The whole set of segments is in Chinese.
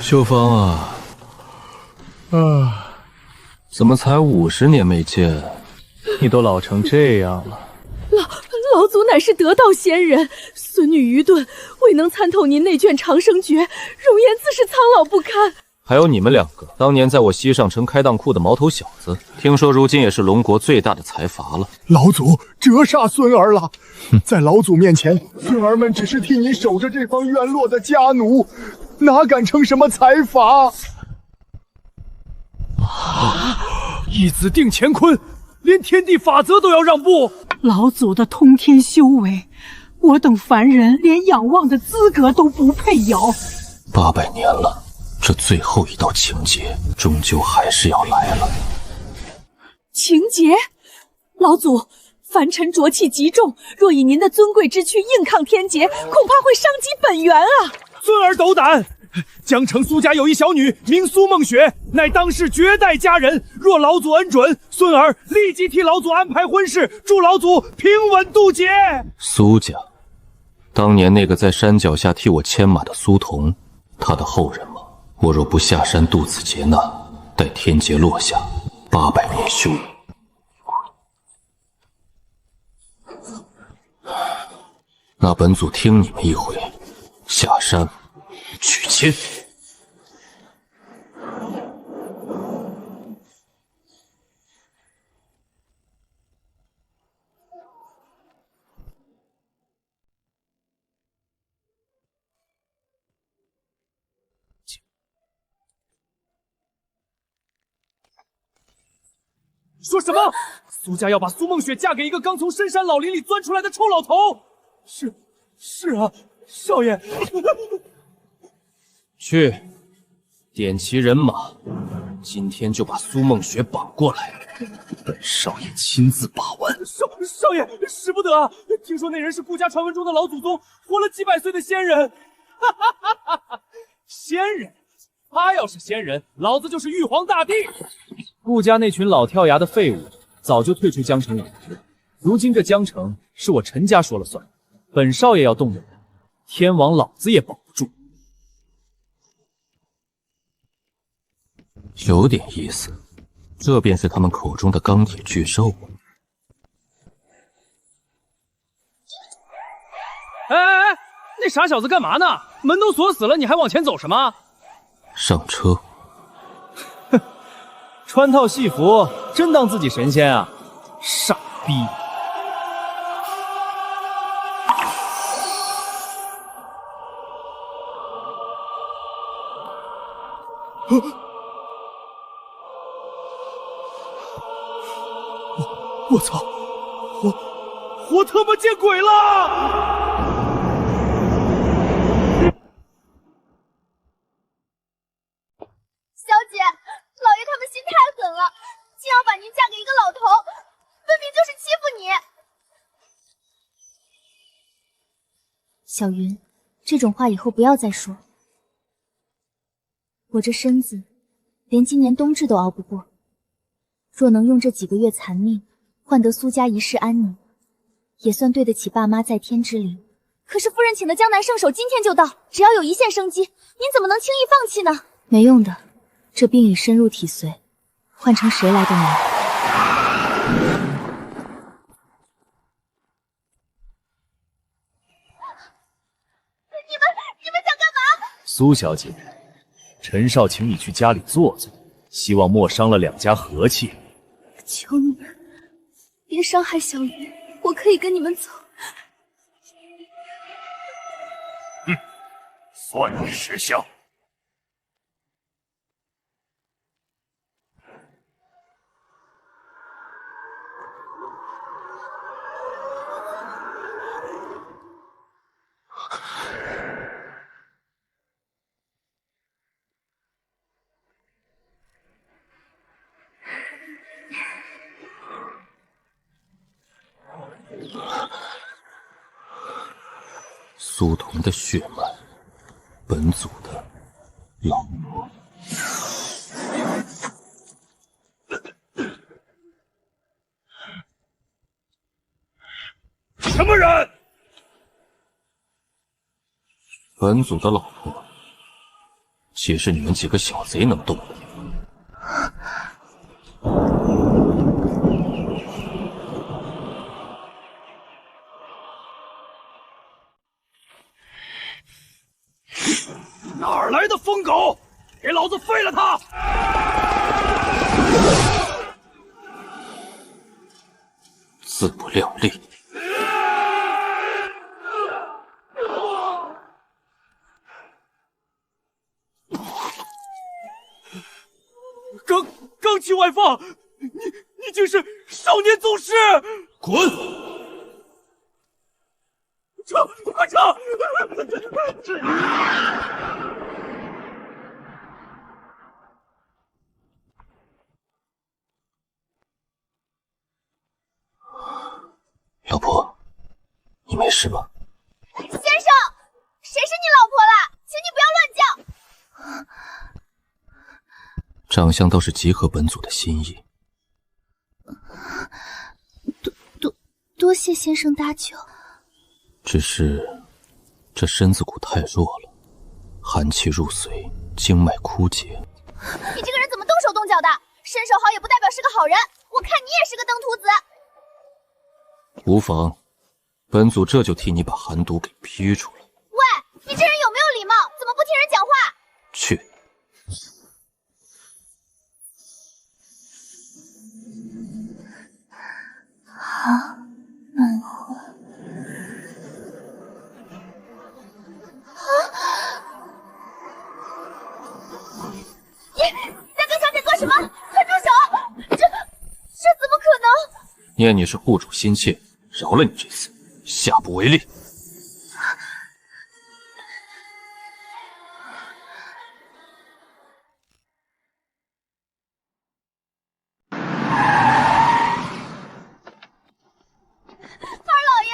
秀芳啊，怎么才50年没见，你都老成这样了？老祖乃是得道仙人，孙女愚钝，未能参透您那卷长生诀，容颜自是苍老不堪。还有你们2个，当年在我西上城开当铺的毛头小子，听说如今也是龙国最大的财阀了。老祖折煞孙儿了，在老祖面前，孙儿们只是替你守着这方院落的家奴，哪敢称什么财阀？一子定乾坤，连天地法则都要让步。老祖的通天修为，我等凡人连仰望的资格都不配有。800年了，这最后一道情劫，终究还是要来了。情劫，老祖，凡尘浊气极重，若以您的尊贵之躯硬抗天劫，恐怕会伤及本源啊！孙儿斗胆！江城苏家有一小女，名苏梦雪，乃当世绝代佳人。若老祖恩准，孙儿立即替老祖安排婚事，祝老祖平稳渡劫。苏家，当年那个在山脚下替我牵马的苏童，他的后人吗？我若不下山渡此劫难，待天劫落下，800年休矣。那本祖听你们一回，下山取签。说什么？苏家要把苏梦雪嫁给一个刚从深山老林里钻出来的臭老头？是啊，少爷。去，点齐人马，今天就把苏梦雪绑过来，本少爷亲自把玩。少爷，使不得啊！听说那人是顾家传闻中的老祖宗，活了几百岁的仙人。仙人？他要是仙人，老子就是玉皇大帝。顾家那群老跳崖的废物，早就退出江城5年，如今这江城是我陈家说了算，本少爷要动的人，天王老子也保不住。有点意思，这便是他们口中的钢铁巨兽。哎，那傻小子干嘛呢？门都锁死了，你还往前走什么？上车。穿套戏服，真当自己神仙啊？傻逼！我操！我他妈见鬼了！小姐，老爷他们心太狠了，竟要把您嫁给一个老头，分明就是欺负你。小云，这种话以后不要再说。我这身子，连今年冬至都熬不过。若能用这几个月残命，换得苏家一世安宁，也算对得起爸妈在天之灵。可是夫人请的江南圣手今天就到，只要有一线生机，您怎么能轻易放弃呢？没用的，这病已深入体髓，换成谁来都难。你们想干嘛？苏小姐，陈少请你去家里坐坐，希望莫伤了两家和气。求你们别伤害小鱼，我可以跟你们走。算你识相。苏童的血脉，本祖的老婆。什么人？本祖的老婆，也是你们几个小贼能动的。哪儿来的疯狗？给老子废了他！自不量力！刚起外放，你竟是少年宗师！滚！撤！快撤！老婆，你没事吧？先生，谁是你老婆了？请你不要乱叫。长相倒是极合本祖的心意。多谢先生搭救。只是这身子骨太弱了，寒气入髓，经脉枯竭。你这个人怎么动手动脚的？身手好也不代表是个好人。我看你也是个登徒子。无妨，本祖这就替你把寒毒给逼出来。喂，你这人有没有礼貌？怎么不听人讲话？去。好，慢活。你在跟小姐做什么？快住手！这怎么可能？念你是护主心切，饶了你这次，下不为例。二老爷，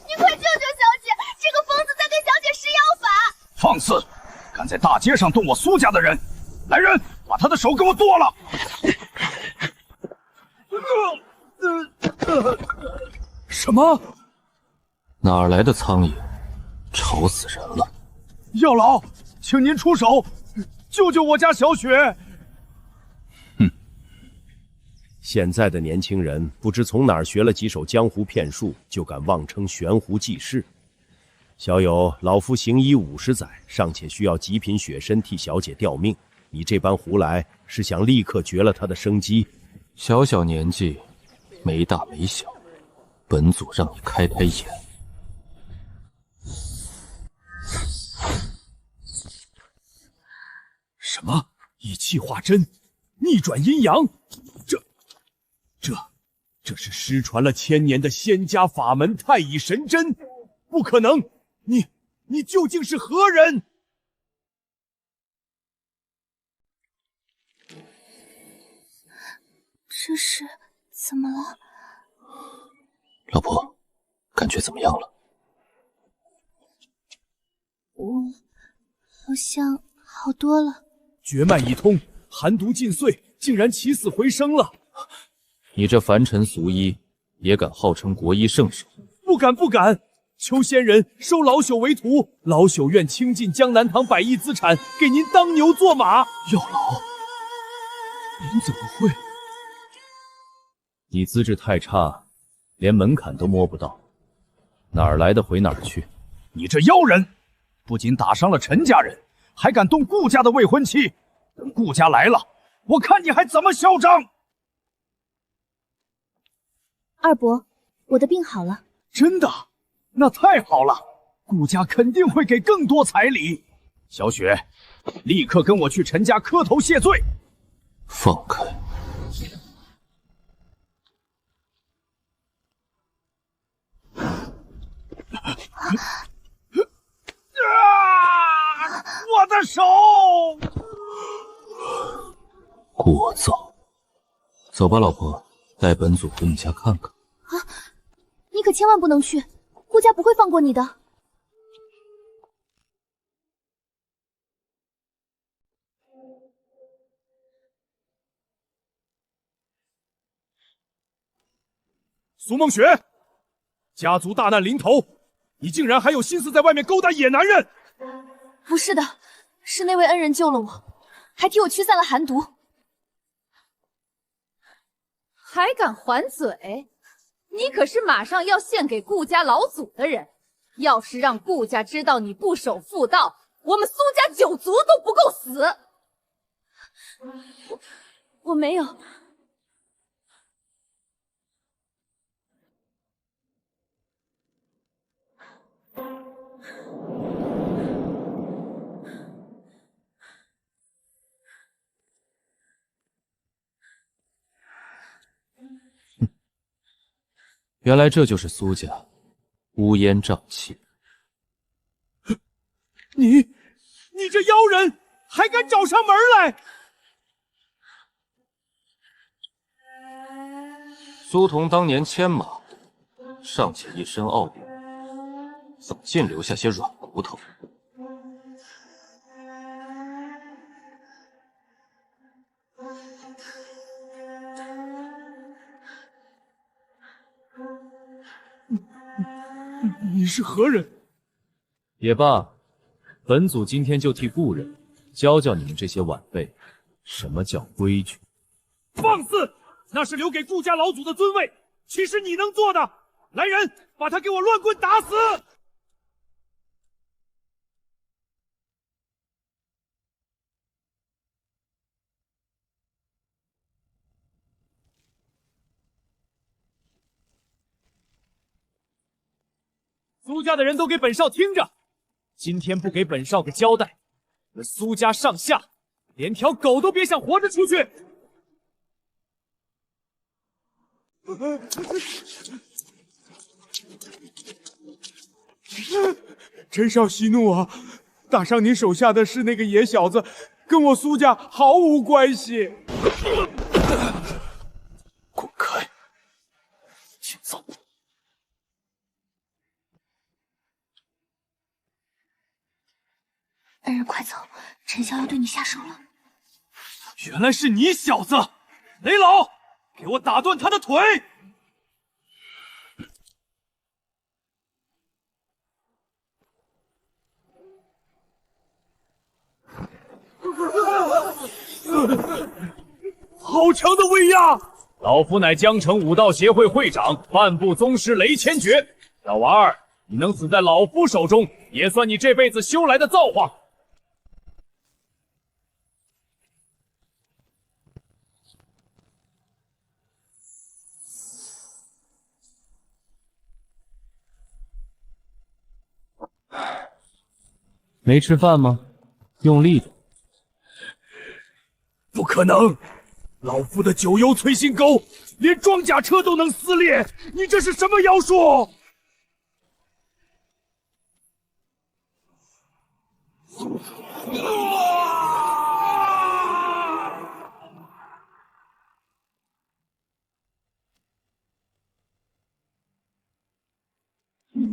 你快救救小姐！这个疯子在对小姐施妖法！放肆！敢在大街上动我苏家的人，来人，把他的手给我剁了！什么？哪儿来的苍蝇？吵死人了！药老，请您出手，救救我家小雪！现在的年轻人不知从哪儿学了几手江湖骗术，就敢妄称悬壶济世。小友，老夫行医50载，尚且需要极品血参替小姐吊命，你这般胡来，是想立刻绝了她的生机？小小年纪，没大没小，本祖让你开开眼。什么？以气化真，逆转阴阳？这是失传了1000年的仙家法门太乙神针，不可能！你究竟是何人？这是怎么了？老婆，感觉怎么样了？我好像好多了。绝脉已通，寒毒尽碎，竟然起死回生了！你这凡尘俗医，也敢号称国医圣手？不敢不敢！求仙人收老朽为徒，老朽愿倾尽江南堂100亿资产，给您当牛做马。药老，您怎么会？你资质太差，连门槛都摸不到，哪儿来的回哪儿去。你这妖人，不仅打伤了陈家人，还敢动顾家的未婚妻。等顾家来了，我看你还怎么嚣张！二伯，我的病好了。真的？那太好了，顾家肯定会给更多彩礼。小雪，立刻跟我去陈家磕头谢罪。放开！我的手！聒噪！走吧，老婆，带本祖回你家看看。啊！你可千万不能去，顾家不会放过你的。苏梦雪，家族大难临头，你竟然还有心思在外面勾搭野男人！不是的，是那位恩人救了我，还替我驱散了寒毒。还敢还嘴？你可是马上要献给顾家老祖的人，要是让顾家知道你不守妇道，我们苏家9族都不够死。我没有。原来这就是苏家，乌烟瘴气。你这妖人还敢找上门来！苏童当年牵马，尚且一身傲骨，怎尽留下些软骨头？你是何人？也罢，本祖今天就替故人教教你们这些晚辈，什么叫规矩。放肆！那是留给顾家老祖的尊位，岂是你能做的？来人，把他给我乱棍打死！苏家的人都给本少听着，今天不给本少个交代，那苏家上下连条狗都别想活着出去！陈少息怒啊！打伤你手下的是那个野小子，跟我苏家毫无关系。滚开！请走。恩人快走，陈逍要对你下手了。原来是你小子！雷老，给我打断他的腿！好强的威压！老夫乃江城武道协会会长，半步宗师雷千珏。小娃儿，你能死在老夫手中，也算你这辈子修来的造化。没吃饭吗？用力点！不可能！老夫的九幽摧心钩，连装甲车都能撕裂！你这是什么妖术？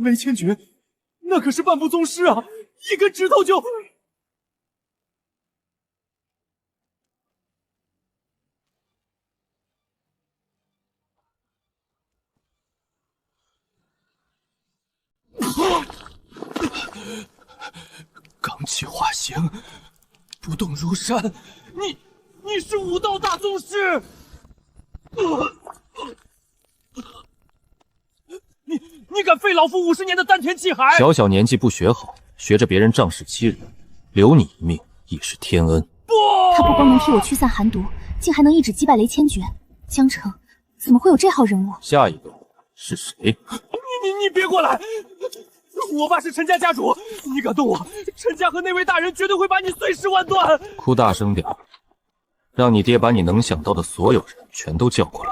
雷千珏，那可是半步宗师啊！一根指头就……刚气化形，不动如山。你是武道大宗师！你敢废老夫50年的丹田气海！小小年纪不学好，学着别人仗势欺人，留你一命亦是天恩。他不光能替我驱散寒毒，竟还能一指击败雷千珏。江城怎么会有这号人物？下一个是谁？你别过来！我爸是陈家家主，你敢动我，陈家和那位大人绝对会把你碎尸万段！哭大声点，让你爹把你能想到的所有人全都叫过来，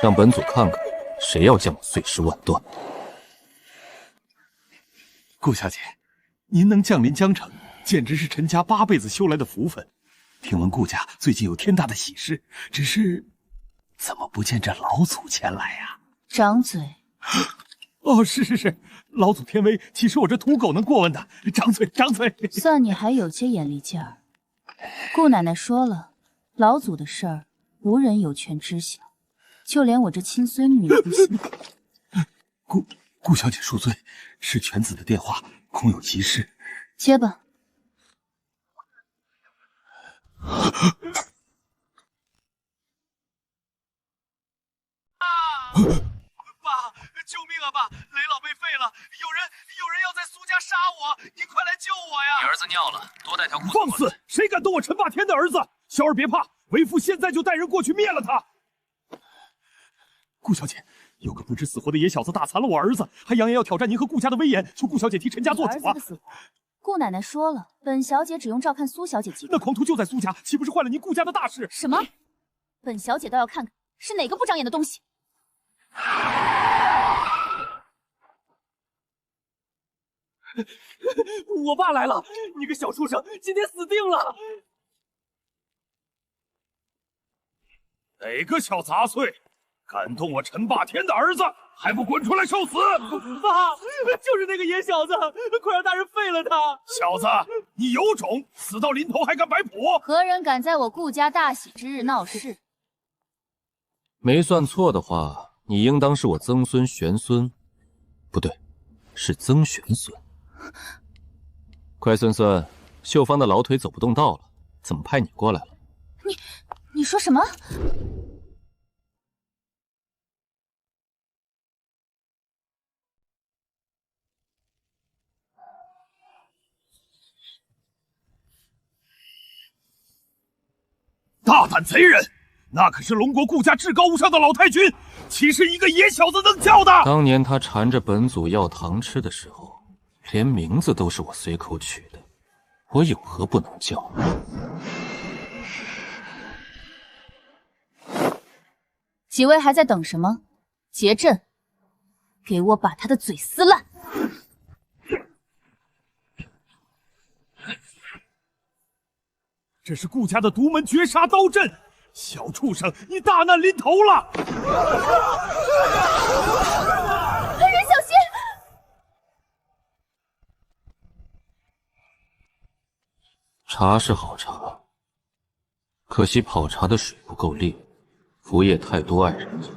让本祖看看谁要将我碎尸万段。顾小姐，您能降临江城，简直是陈家8辈子修来的福分。听闻顾家最近有天大的喜事，只是怎么不见这老祖前来呀？掌嘴。哦，是，老祖天威，岂是我这土狗能过问的？张嘴。算你还有些眼力劲儿。顾奶奶说了，老祖的事儿无人有权知晓，就连我这亲孙女也不行。顾小姐恕罪，是犬子的电话，恐有急事。接吧。爸，救命啊！爸，雷老被废了，有人要在苏家杀我，你快来救我呀！你儿子尿了，多带条裤子。放肆！谁敢动我陈霸天的儿子？小儿别怕，为父现在就带人过去灭了他。顾小姐，有个不知死活的野小子打残了我儿子，还扬言要挑战您和顾家的威严，求顾小姐替陈家做主啊！顾奶奶说了，本小姐只用照看苏小姐即可。那狂徒就在苏家，岂不是坏了您顾家的大事？什么？本小姐倒要看看是哪个不长眼的东西。我爸来了！你个小畜生，今天死定了！哪个小杂碎，敢动我陈霸天的儿子，还不滚出来受死！爸，就是那个野小子，快让大人废了他！小子，你有种，死到临头还敢摆谱！何人敢在我顾家大喜之日闹事？没算错的话，你应当是我曾孙玄孙，不对，是曾玄孙。快孙孙，秀芳的老腿走不动道了，怎么派你过来了？你说什么？大胆贼人！那可是龙国顾家至高无上的老太君，岂是一个野小子能叫的？当年他缠着本祖要糖吃的时候，连名字都是我随口取的，我有何不能叫？几位还在等什么？结阵，给我把他的嘴撕烂！这是顾家的独门绝杀刀阵，小畜生，你大难临头了！人小心！茶是好茶，可惜泡茶的水不够烈，服液太多碍人眼。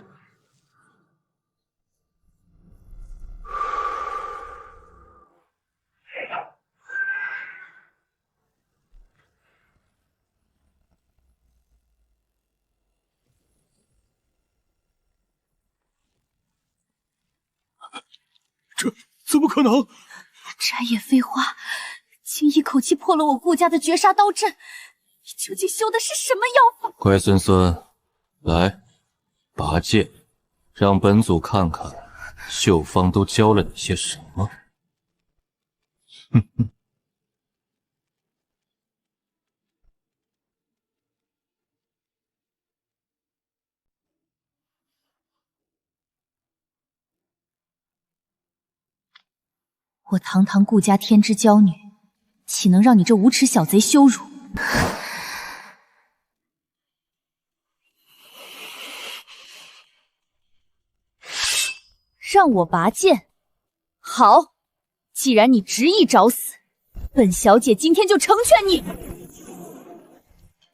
这怎么可能？摘叶飞花，竟一口气破了我顾家的绝杀刀阵，你究竟修的是什么妖法？乖孙孙，来，拔剑，让本祖看看秀芳都教了你些什么。哼哼。我堂堂顾家天之娇女，岂能让你这无耻小贼羞辱？让我拔剑？好，既然你执意找死，本小姐今天就成全你。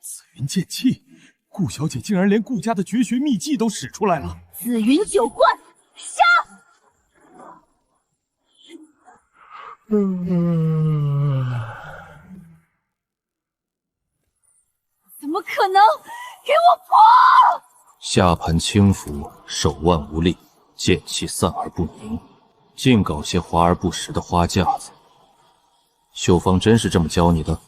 紫云剑气，顾小姐竟然连顾家的绝学秘技都使出来了。紫云九冠，杀！怎么可能？给我破！下盘轻浮，手腕无力，剑气散而不宁，净搞些华而不实的花架子。秀芳真是这么教你的？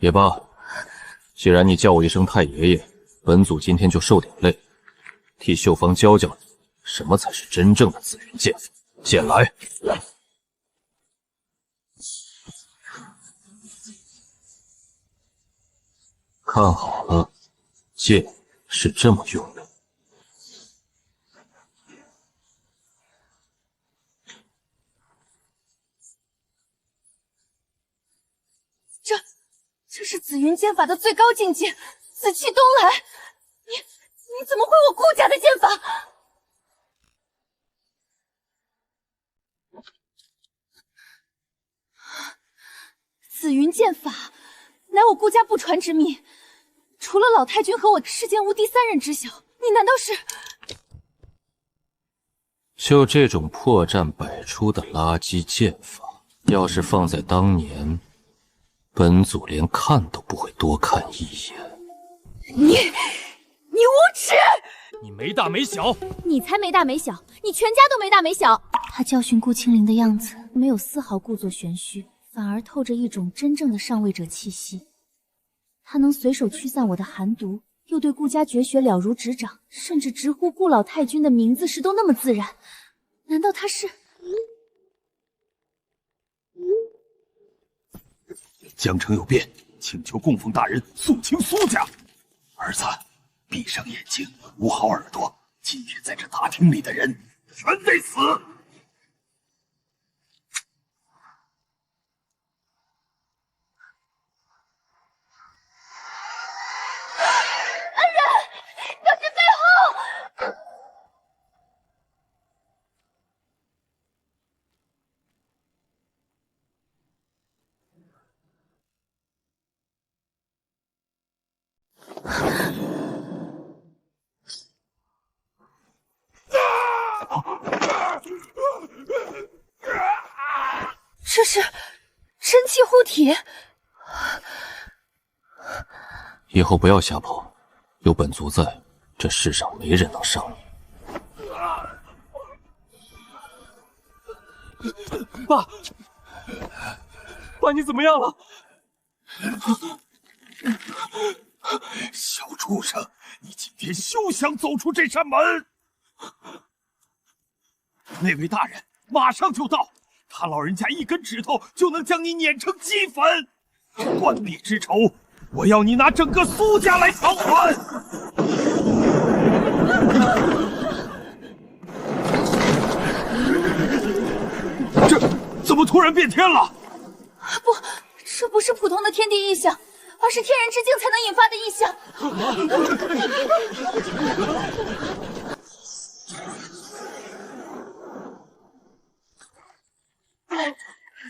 也罢，既然你叫我一声太爷爷，本祖今天就受点累，替秀芳教教你什么才是真正的紫云剑法。剑来！看好了，剑是这么用的。这是紫云剑法的最高境界，紫气东来。你怎么会我顾家的剑法？紫云剑法乃我顾家不传之秘，除了老太君和我，世间无第三人知晓。你难道是？就这种破绽百出的垃圾剑法，要是放在当年，本祖连看都不会多看一眼。你无耻！你没大没小！你才没大没小，你全家都没大没小。他教训顾清灵的样子，没有丝毫故作玄虚，反而透着一种真正的上位者气息。他能随手驱散我的寒毒，又对顾家绝学了如指掌，甚至直呼顾老太君的名字时都那么自然。难道他是？江城有变，请求供奉大人肃清苏家。儿子，闭上眼睛，捂好耳朵，今天在这大厅里的人全得死！恩人，小心背后！这是真气护体。以后不要瞎跑，有本族在，这世上没人能伤你。爸，爸，你怎么样了？小畜生，你今天休想走出这扇门！那位大人马上就到，他老人家一根指头就能将你碾成齑粉。官吏之仇，我要你拿整个苏家来偿还！这怎么突然变天了？不，这不是普通的天地异象，而是天人之境才能引发的异象。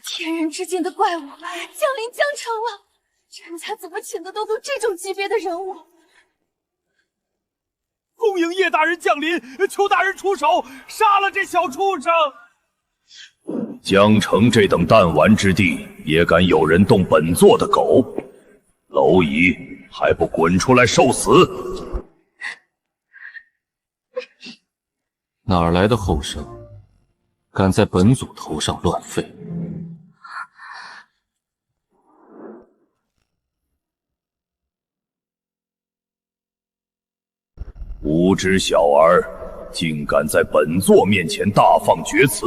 天人之境的怪物降临江城了，陈家怎么请得动这种级别的人物？恭迎叶大人降临，求大人出手杀了这小畜生！江城这等弹丸之地，也敢有人动本座的狗？蝼蚁还不滚出来受死！哪儿来的后生，敢在本祖头上乱吠？无知小儿，竟敢在本座面前大放厥词！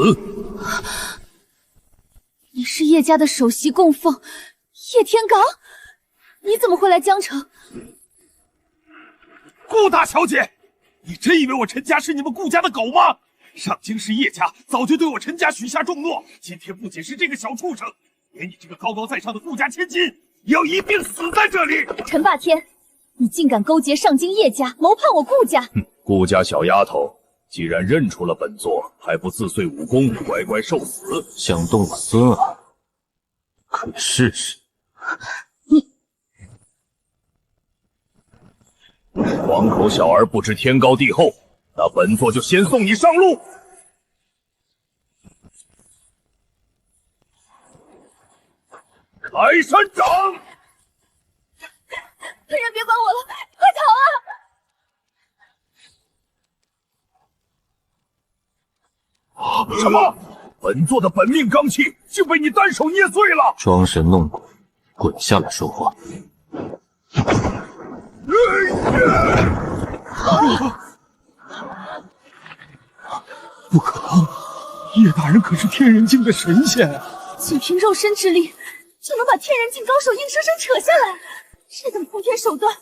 你是叶家的首席供奉叶天罡，你怎么会来江城？顾大小姐，你真以为我陈家是你们顾家的狗吗？上京是叶家早就对我陈家许下重诺，今天不仅是这个小畜生，连你这个高高在上的顾家千金也要一并死在这里！陈霸天，你竟敢勾结上京叶家，谋叛我顾家！顾家小丫头，既然认出了本座，还不自废武功，乖乖受死！想动我孙儿，可以试试。黄口小儿不知天高地厚，那本座就先送你上路。开山掌！恩人别管我了，快逃啊！什么？本座的本命罡气就被你单手捏碎了！装神弄鬼，滚下来说话！不可能，叶大人可是天人境的神仙啊！仅凭肉身之力，就能把天人境高手硬生生扯下来，这等通天手段，他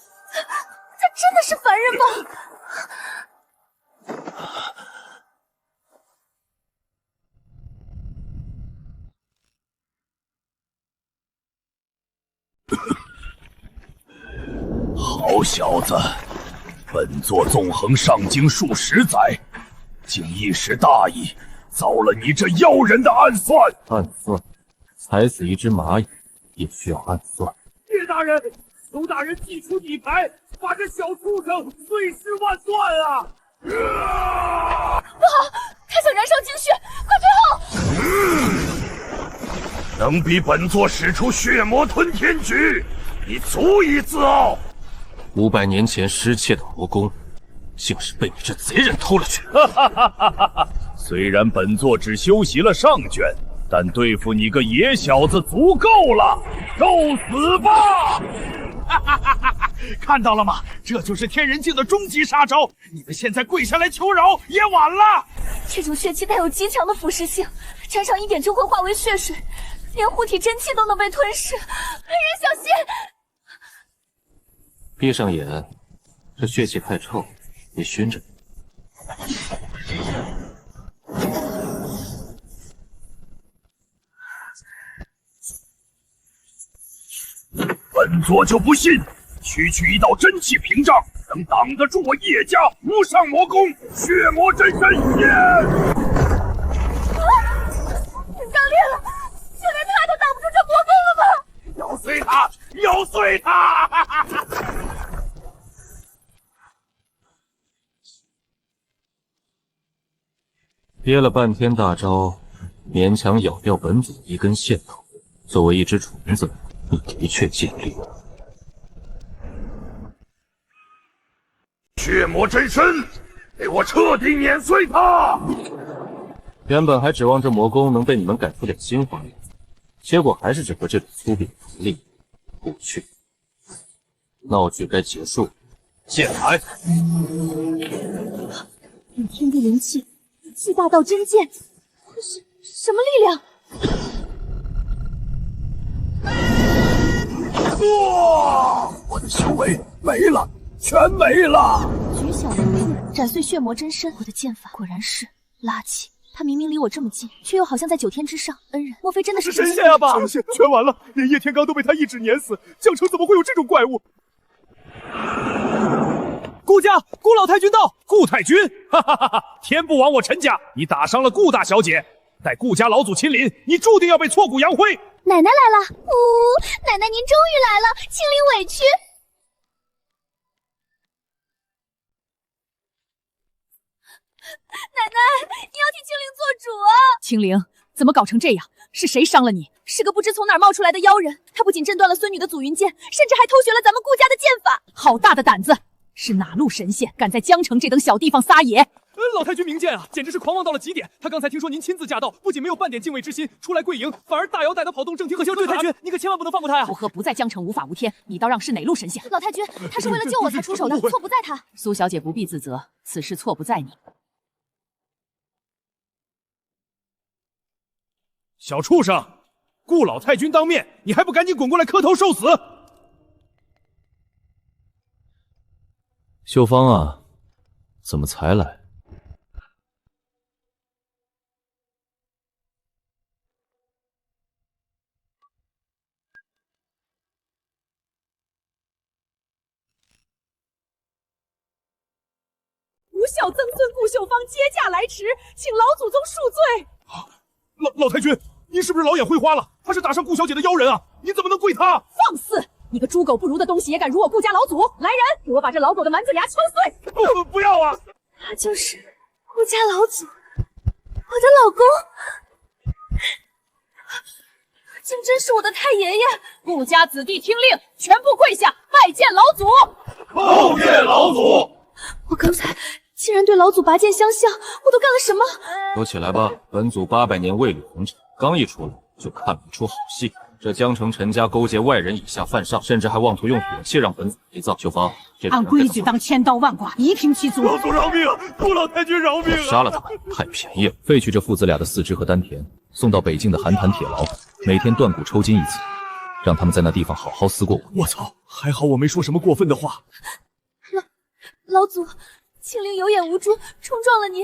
真的是凡人吗？好小子，本座纵横上京数十载，竟一时大意，遭了你这妖人的暗算！暗算？踩死一只蚂蚁也需要暗算？叶大人，求大人祭出底牌，把这小畜生碎尸万段啊！不好，他想燃烧精血，快退后！那能比本座使出血魔吞天举，你足以自傲。500年前失窃的魔弓，竟是被你这贼人偷了去。虽然本座只修习了上卷，但对付你个野小子足够了，受死吧！看到了吗？这就是天人境的终极杀招！你们现在跪下来求饶也晚了。这种血气带有极强的腐蚀性，沾上一点就会化为血水，连护体真气都能被吞噬。人小心！闭上眼，这血气太臭，你熏着。本座就不信，区区一道真气屏障能挡得住我叶家无上魔功血魔真身也！刚烈了，就连他都挡不住这魔功了吗？咬碎他，咬碎他！憋了半天大招，勉强咬掉本祖一根线头。作为一只虫子，你的确尽力了。血魔真身，给我彻底碾碎他！原本还指望这魔功能被你们改出点新花样，结果还是只会这种粗鄙福利。不去，闹剧该结束。剑来！用天地灵气，气大道真剑，这是什么力量？哇！我的修为没了，全没了！举小人空，斩碎血魔真身。我的剑法果然是垃圾。他明明离我这么近，却又好像在9天之上。恩人，莫非真的是神仙啊？爸，神仙全完了，连叶天罡都被他一指碾死，江城怎么会有这种怪物？顾家，顾老太君到！顾太君，哈哈哈哈！天不亡我陈家，你打伤了顾大小姐，待顾家老祖亲临，你注定要被挫骨扬灰。奶奶来了，奶奶您终于来了，清灵委屈。奶奶，你要替清灵做主啊！清灵，怎么搞成这样？是谁伤了你？是个不知从哪儿冒出来的妖人，他不仅震断了孙女的祖云剑，甚至还偷学了咱们顾家的剑法。好大的胆子！是哪路神仙敢在江城这等小地方撒野？老太君明鉴啊，简直是狂妄到了极点。他刚才听说您亲自驾到，不仅没有半点敬畏之心，出来跪迎，反而大摇大摆跑动正厅和萧太君，你可千万不能放过他呀！如何不在江城无法无天？你倒让是哪路神仙？老太君，他是为了救我才出手的，错不在他。苏小姐不必自责，此事错不在你。小畜生，顾老太君当面，你还不赶紧滚过来磕头受死！秀芳啊，怎么才来？吾小曾孙顾秀芳接驾来迟，请老祖宗恕罪。老太君，您是不是老眼昏花了？他是打伤顾小姐的妖人啊！您怎么能跪他？放肆！你个猪狗不如的东西，也敢辱我顾家老祖！来人，给我把这老狗的满嘴牙敲碎！不要啊！他就是顾家老祖，我的老公，竟真是我的太爷爷！顾家子弟听令，全部跪下拜见老祖！叩见老祖！我刚才竟然对老祖拔剑相向，我都干了什么？都起来吧！本祖800年未履红尘，刚一出来就看了一出好戏。这江城陈家勾结外人，以下犯上，甚至还妄图用火器让本祖陪葬。秀芳，这按规矩当千刀万剐，一平其足。老祖饶命！顾老太君饶命！杀了他，太便宜了。废去这父子俩的四肢和丹田，送到北境的寒潭铁牢，每天断骨抽筋一次，让他们在那地方好好思过5年。我操！还好我没说什么过分的话。老祖，青灵有眼无珠，冲撞了您，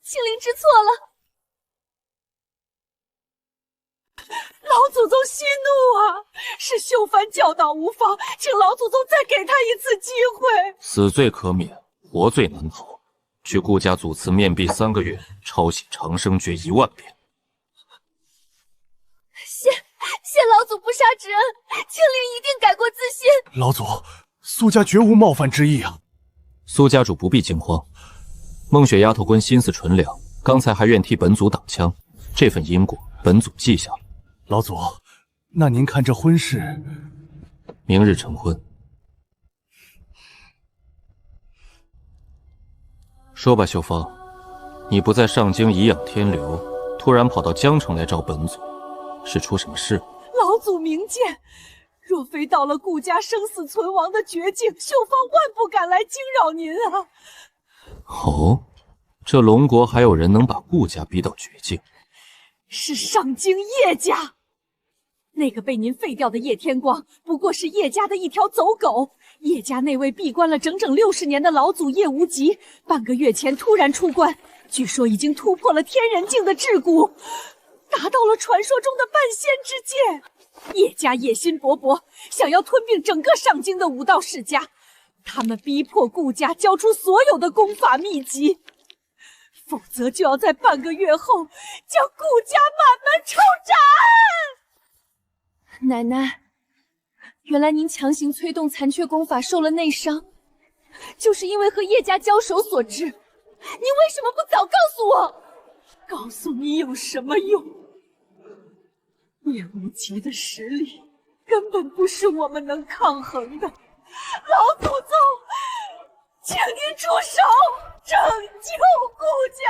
青灵知错了。老祖宗息怒啊！是秀帆教导无方，请老祖宗再给他一次机会。死罪可免，活罪难逃。去顾家祖祠面壁3个月，抄写长生诀1万遍。谢老祖不杀之恩，青灵一定改过自新。老祖，苏家绝无冒犯之意啊！苏家主不必惊慌，孟雪丫头关心思纯良，刚才还愿替本祖挡枪，这份因果本祖记下了。老祖，那您看这婚事，明日成婚。说吧，秀芳，你不在上京颐养天流，突然跑到江城来找本祖，是出什么事？老祖明鉴，若非到了顾家生死存亡的绝境，秀芳万不敢来惊扰您啊！哦，这龙国还有人能把顾家逼到绝境？是上京叶家。那个被您废掉的叶天光，不过是叶家的一条走狗。叶家那位闭关了整整60年的老祖叶无极，半个月前突然出关，据说已经突破了天人境的桎梏，达到了传说中的半仙之界。叶家野心勃勃，想要吞并整个上京的武道世家。他们逼迫顾家交出所有的功法秘籍，否则就要在半个月后将顾家满门抄斩。奶奶，原来您强行催动残缺功法受了内伤，就是因为和叶家交手所致。您为什么不早告诉我？告诉你有什么用？叶无极的实力根本不是我们能抗衡的。老祖宗，请您出手拯救顾家！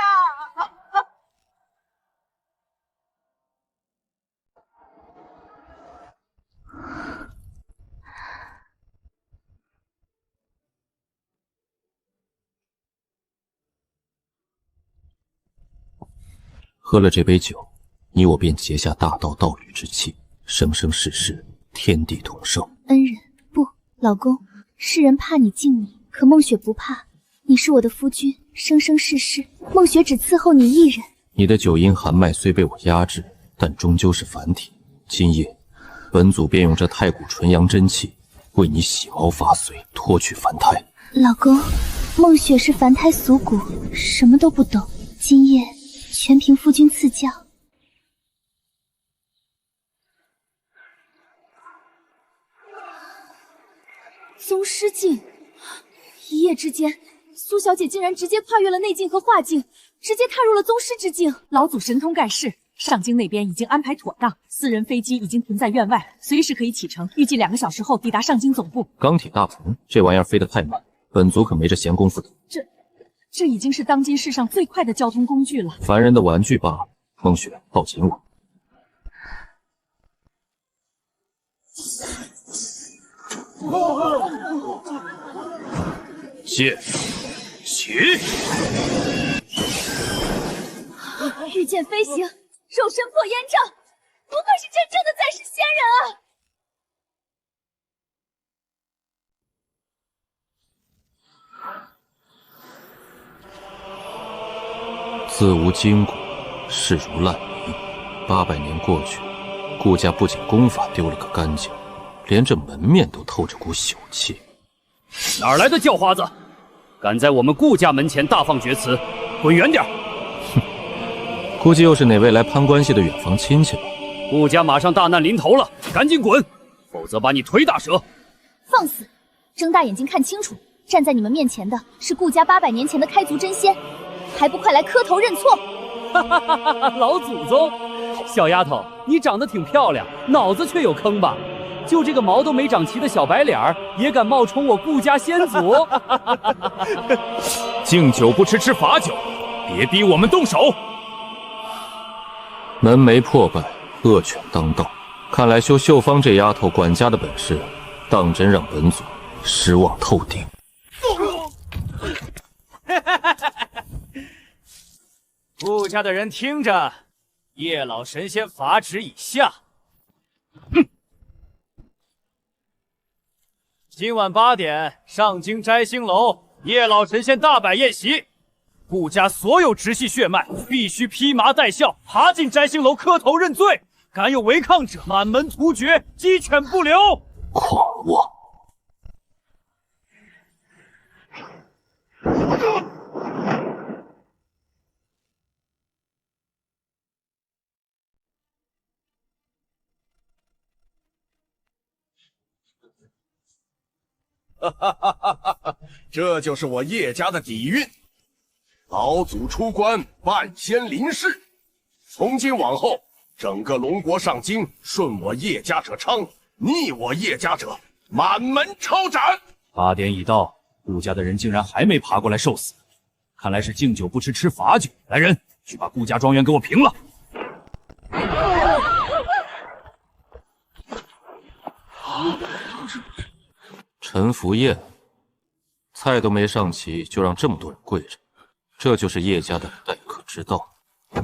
喝了这杯酒，你我便结下大道道侣之契，生生世世天地同寿。恩人，不，老公，世人怕你敬你，可梦雪不怕。你是我的夫君，生生世世，梦雪只伺候你一人。你的九阴寒脉虽被我压制，但终究是凡体。今夜，本祖便用这太古纯阳真气，为你洗毛发髓，脱去凡胎。老公，梦雪是凡胎俗骨，什么都不懂。今夜全凭夫君赐教。宗师境，一夜之间，苏小姐竟然直接跨越了内境和化境，直接踏入了宗师之境。老祖神通盖世，上京那边已经安排妥当，私人飞机已经停在院外，随时可以启程，预计2个小时后抵达上京总部。钢铁大鹏，这玩意儿飞得太慢，本族可没这闲工夫的。这已经是当今世上最快的交通工具了。凡人的玩具罢了。梦雪，抱紧我。剑起，御剑飞行，肉身破烟障，不愧是真正的在世仙人啊！自无筋骨，势如烂泥。800年过去，顾家不仅功法丢了个干净，连这门面都透着股朽气。哪来的叫花子，敢在我们顾家门前大放厥词，滚远点！哼，估计又是哪位来攀关系的远房亲戚吧。顾家马上大难临头了，赶紧滚，否则把你腿打折！放肆！睁大眼睛看清楚，站在你们面前的是顾家800年前的开族真仙，还不快来磕头认错！哈哈哈哈！老祖宗，小丫头，你长得挺漂亮，脑子却有坑吧？就这个毛都没长齐的小白脸儿，也敢冒充我顾家先祖？敬酒不吃吃罚酒，别逼我们动手！门楣破败，恶犬当道。看来修秀芳这丫头管家的本事，当真让本祖失望透顶。顾家的人听着，叶老神仙法旨已下。今晚8点，上京摘星楼，叶老神仙大摆宴席。顾家所有直系血脉必须披麻戴孝，爬进摘星楼磕头认罪。敢有违抗者，满门突厥，鸡犬不留。狂妄！这就是我叶家的底蕴。老祖出关，半仙临世，从今往后，整个龙国上京，顺我叶家者昌，逆我叶家者满门抄斩。8点已到，顾家的人竟然还没爬过来受死，看来是敬酒不吃吃罚酒。来人，去把顾家庄园给我平了。陈福燕，菜都没上齐，就让这么多人跪着，这就是叶家的待客之道。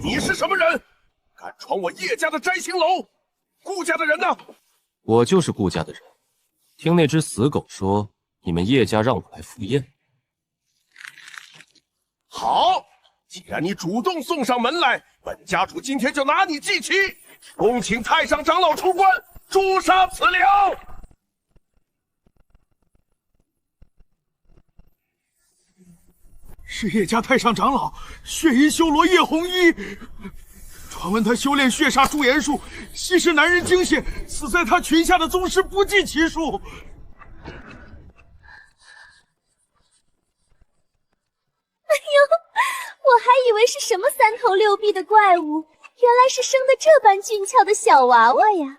你是什么人？敢闯我叶家的摘星楼？顾家的人呢？我就是顾家的人。听那只死狗说，你们叶家让我来赴宴。好，既然你主动送上门来，本家主今天就拿你祭旗，恭请太上长老出关，诛杀此僚。是叶家太上长老血银修罗叶弘一。传闻他修炼血煞驻颜术，吸食男人精血，死在他裙下的宗师不计其数。哎呦，我还以为是什么3头6臂的怪物，原来是生得这般俊俏的小娃娃呀！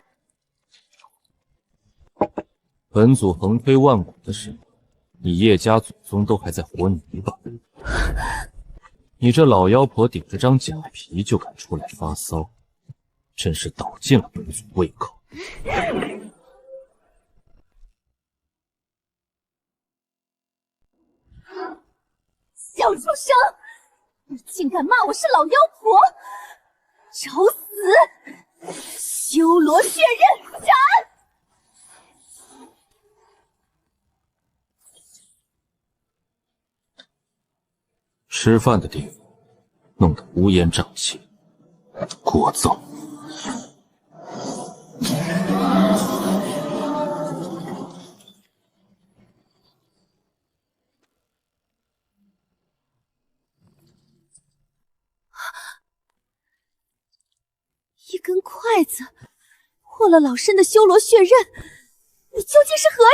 本祖横推万古的时候，你叶家祖宗都还在和泥巴。你这老妖婆顶着张假皮就敢出来发骚，真是倒尽了本祖胃口。小畜生，你竟敢骂我是老妖婆，找死！修罗血刃斩！吃饭的地方弄得乌烟瘴气，聒噪。一根筷子破了老身的修罗血刃，你究竟是何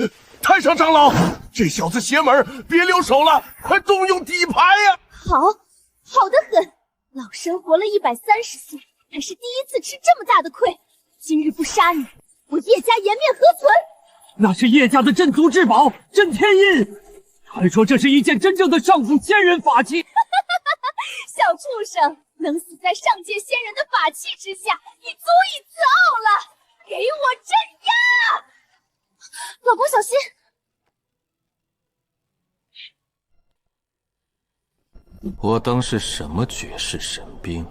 人？太上长老，这小子邪门，别留手了，快动用底牌呀！好得很，老身活了130岁，还是第一次吃这么大的亏。今日不杀你，我叶家颜面何存？那是叶家的镇族至宝镇天印，传说这是一件真正的上古仙人法器。小畜生，能死在上界仙人的法器之下，已足以自傲了。给我镇压！老公小心！我当是什么绝世神兵？不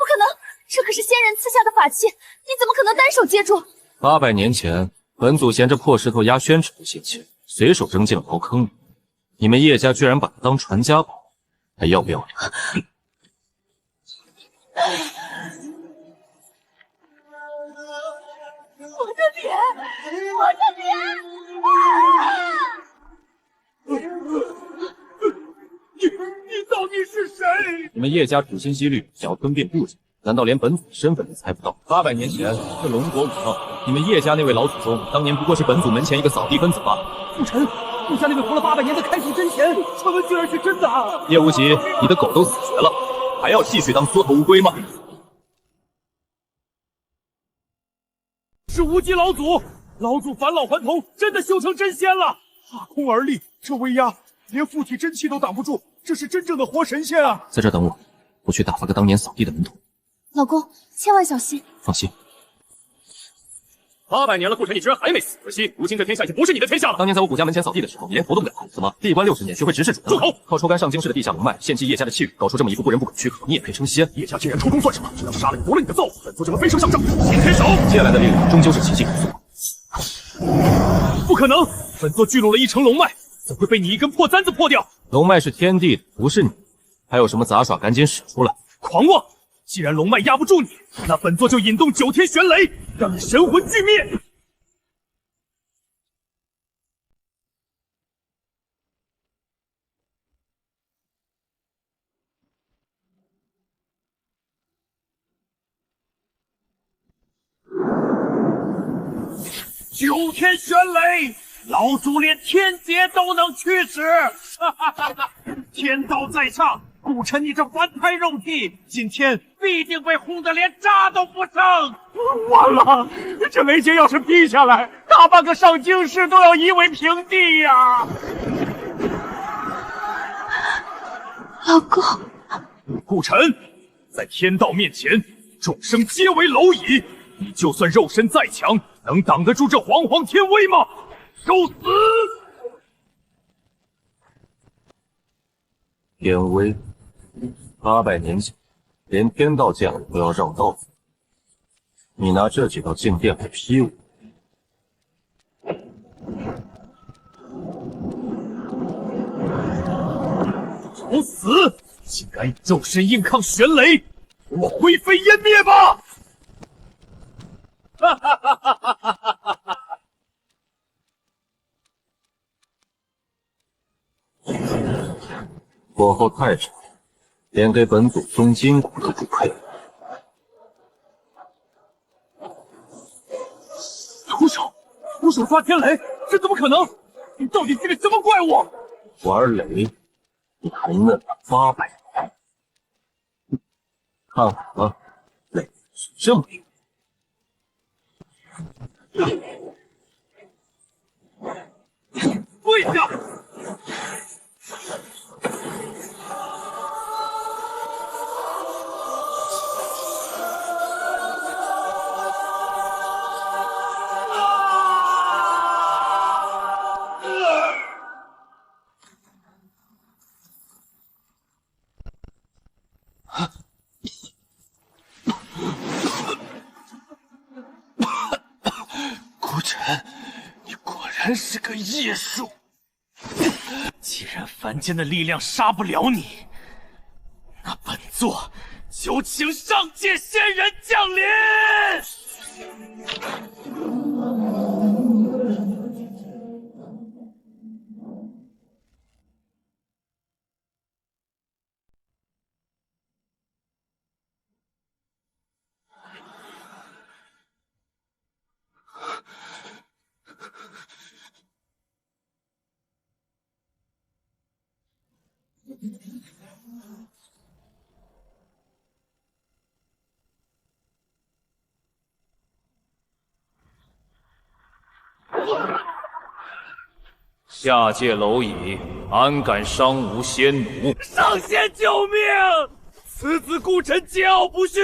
可能，这可是仙人赐下的法器，你怎么可能单手接住？800年前，本祖衔着破石头压宣纸不嫌弃，随手扔进了茅坑里。你们叶家居然把它当传家宝，还要不要脸？我的脸，我的脸！你到底是谁？你们叶家处心积虑想要吞并顾家，难道连本祖的身份都猜不到？800年前，这龙国武道，你们叶家那位老祖宗，当年不过是本祖门前一个扫地分子罢了。父臣，顾家那位活了800年的开启真贤，传闻居然是真的！叶无极，你的狗都死绝了，还要继续当缩头乌龟吗？是无极老祖，老祖返老还童，真的修成真仙了！踏空而立，这威压连附体真气都挡不住，这是真正的活神仙啊！在这等我，我去打发个当年扫地的门徒。老公，千万小心！放心。 800年了，顾辰，你居然还没死！可惜，如今这天下已经不是你的天下了。当年在我顾家门前扫地的时候，你连头都不敢抬。怎么，闭关60年，学会直视主人？住口！靠抽干上京市的地下龙脉，献祭叶家的气运，搞出这么一副不人不鬼的躯壳，你也配称仙？叶家竟然出宫算什么？只要杀了你，夺了你的揍，本座就能飞升上正。擎天手，借来的力量终究是奇迹可塑。不可能！本座聚拢了1城龙脉，怎会被你一根破簪子破掉？龙脉是天地的，不是你。还有什么杂耍，赶紧使出来！狂妄！既然龙脉压不住你，那本座就引动9天玄雷，让你神魂俱灭！ 9天玄雷，老祖连天劫都能驱使！天道在上，顾晨你这凡胎肉体，今天必定被轰得连渣都不剩！完了，这雷劫要是劈下来，大半个上京市都要夷为平地呀！老公，顾晨，在天道面前，众生皆为蝼蚁。你就算肉身再强，能挡得住这煌煌天威吗？受死！天威，800年前，连天道将领都要绕道走，你拿这几道静电来劈我？找死！竟敢以肉身硬抗玄雷，给我灰飞烟灭吧！哈哈哈哈哈哈哈！火候太长，连给本祖封筋骨都不配。徒手抓天雷，这怎么可能？你到底是个什么怪物？玩雷，你还嫩了800年。看好了，雷是这么用。跪下！顾晨，你果然是个异术。既然凡间的力量杀不了你，那本座就请上界仙人降临！下界蝼蚁，安敢伤无仙奴？上仙救命！此子顾晨桀骜不驯，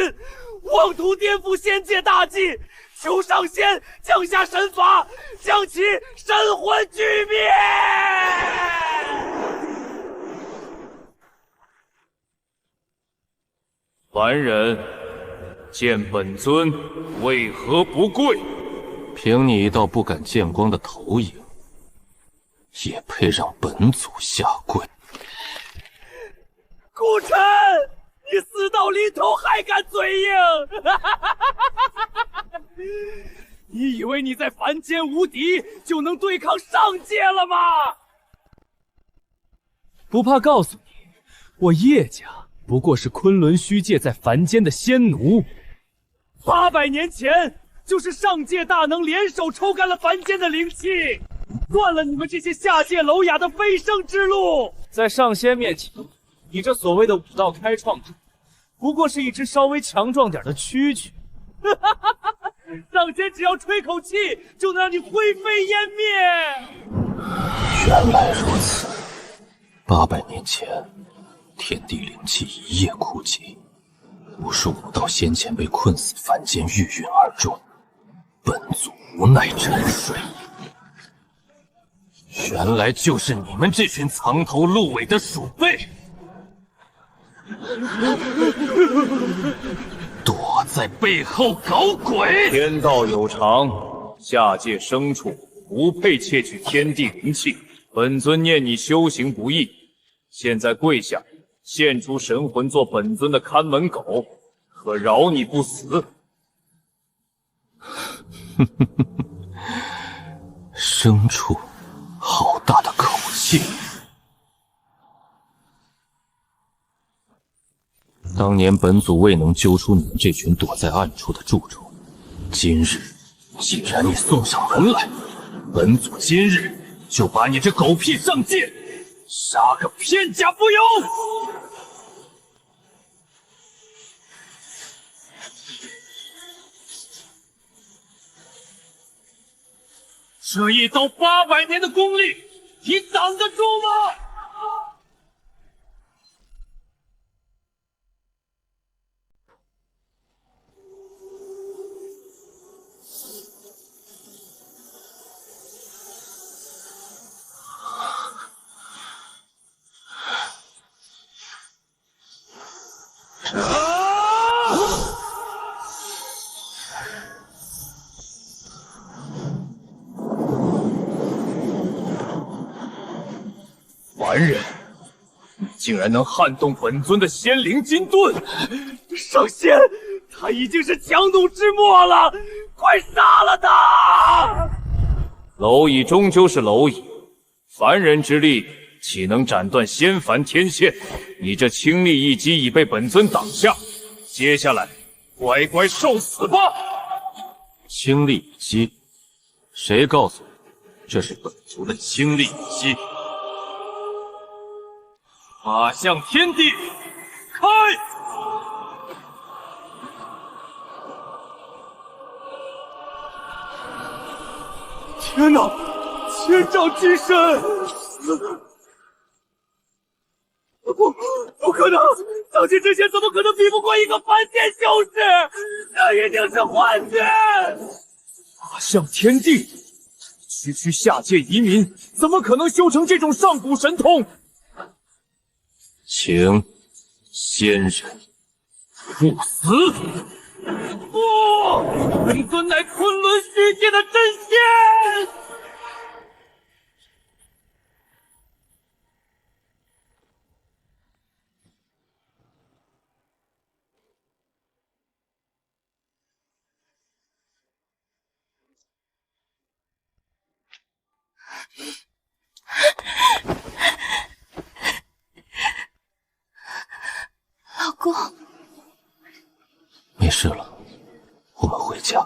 妄图颠覆仙界大计，求上仙降下神法，将其神魂俱灭！凡人见本尊为何不跪？凭你一道不敢见光的投影，也配让本祖下跪？顾晨，你死到临头还敢嘴硬！你以为你在凡间无敌，就能对抗上界了吗？不怕告诉你，我叶家不过是昆仑虚界在凡间的仙奴。800年前，就是上界大能联手抽干了凡间的灵气，断了你们这些下界蝼蚁的飞升之路。在上仙面前，你这所谓的武道开创者，不过是一只稍微强壮点的蛐蛐。上仙只要吹口气，就能让你灰飞烟灭。原来如此，800年前，天地灵气一夜枯竭，无数武道仙前辈困死凡间，郁郁而终。本祖无奈沉睡。原来就是你们这群藏头露尾的鼠辈，躲在背后搞鬼！天道有常，下界牲畜不配窃取天地灵气。本尊念你修行不易，现在跪下，献出神魂做本尊的看门狗，可饶你不死。牲畜，好大的口气！当年本祖未能揪出你们这群躲在暗处的蛀虫，今日既然你送上门来，本祖今日就把你这狗屁上界杀个片甲不留！这一刀800年的功力，你挡得住吗？凡人，你竟然能撼动本尊的仙灵金盾！上仙，他已经是强弩之末了，快杀了他！蝼蚁终究是蝼蚁，凡人之力岂能斩断仙凡天线？你这清力一击已被本尊挡下，接下来乖乖受死吧！清力一击，谁告诉你这是本族的清力一击？法相天地，开！天哪，千丈金身！不可能！上界之前怎么可能比不过一个凡间修士？这一定是幻觉！法相天地，区下界移民怎么可能修成这种上古神通？请仙人不死！不，本尊乃昆仑虚界的真仙！老公，没事了，我们回家。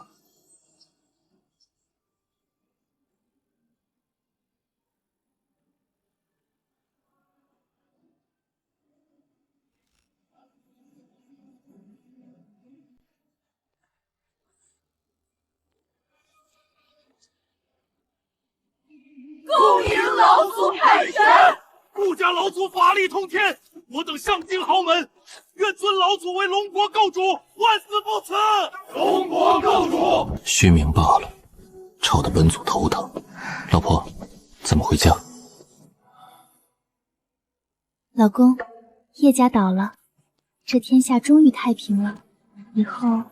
恭迎老祖凯旋！顾家老祖法力通天，我等上京豪门，愿尊老祖为龙国构主，万死不辞！龙国构主，虚名罢了，吵得本祖头疼。老婆，咱们回家。老公，叶家倒了，这天下终于太平了。以后，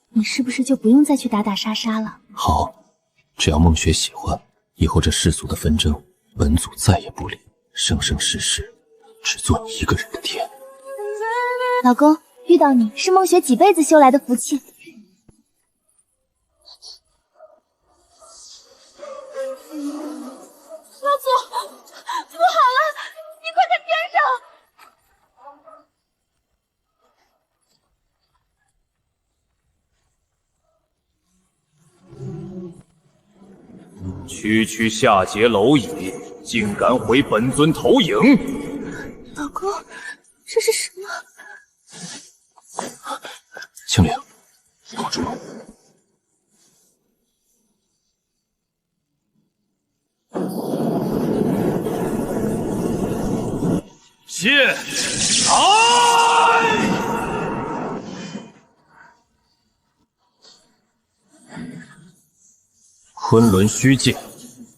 你是不是就不用再去打打杀杀了？好，只要梦雪喜欢，以后这世俗的纷争，本祖再也不理。生生世世，只做你一个人的天。老公，遇到你是梦雪几辈子修来的福气。老祖，不好了，你快看天上！区下界蝼蚁，竟敢毁本尊投影！老公，这是什么？青灵，保住！剑来！昆仑虚界，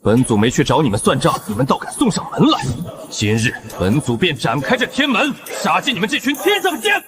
本祖没去找你们算账，你们倒敢送上门来！今日本祖便展开这天门，杀尽你们这群天上仙！